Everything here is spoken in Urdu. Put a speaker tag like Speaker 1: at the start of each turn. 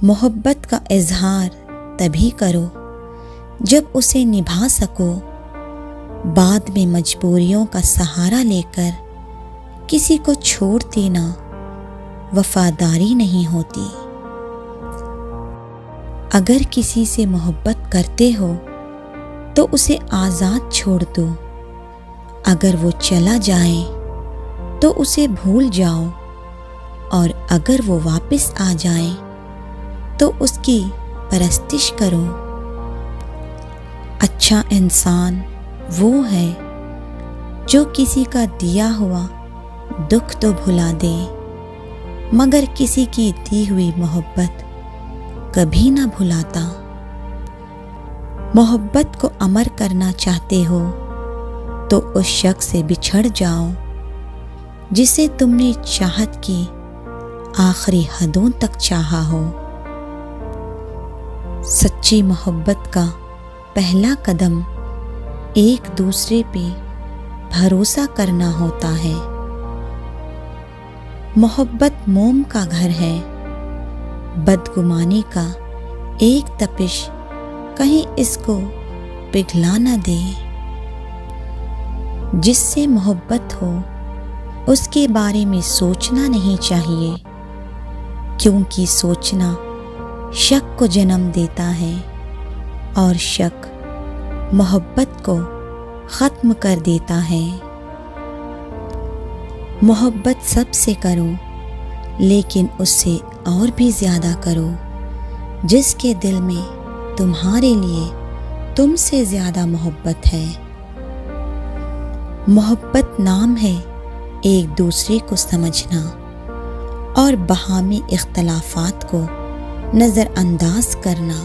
Speaker 1: محبت کا اظہار تبھی کرو جب اسے نبھا سکو، بعد میں مجبوریوں کا سہارا لے کر کسی کو چھوڑ دینا وفاداری نہیں ہوتی۔ اگر کسی سے محبت کرتے ہو تو اسے آزاد چھوڑ دو، اگر وہ چلا جائے تو اسے بھول جاؤ، اور اگر وہ واپس آ جائے تو اس کی پرستش کرو۔ اچھا انسان وہ ہے جو کسی کا دیا ہوا دکھ تو بھلا دے، مگر کسی کی دی ہوئی محبت کبھی نہ بھلاتا۔ محبت کو امر کرنا چاہتے ہو تو اس شخص سے بچھڑ جاؤ جسے تم نے چاہت کی آخری حدوں تک چاہا ہو۔ سچی محبت کا پہلا قدم ایک دوسرے پہ بھروسہ کرنا ہوتا ہے۔ محبت موم کا گھر ہے، بدگمانی کا ایک تپش کہیں اس کو پگھلا نہ دے۔ جس سے محبت ہو اس کے بارے میں سوچنا نہیں چاہیے، کیونکہ سوچنا شک کو جنم دیتا ہے، اور شک محبت کو ختم کر دیتا ہے۔ محبت سب سے کرو، لیکن اس سے اور بھی زیادہ کرو جس کے دل میں تمہارے لیے تم سے زیادہ محبت ہے۔ محبت نام ہے ایک دوسرے کو سمجھنا اور باہمی اختلافات کو نظر انداز کرنا۔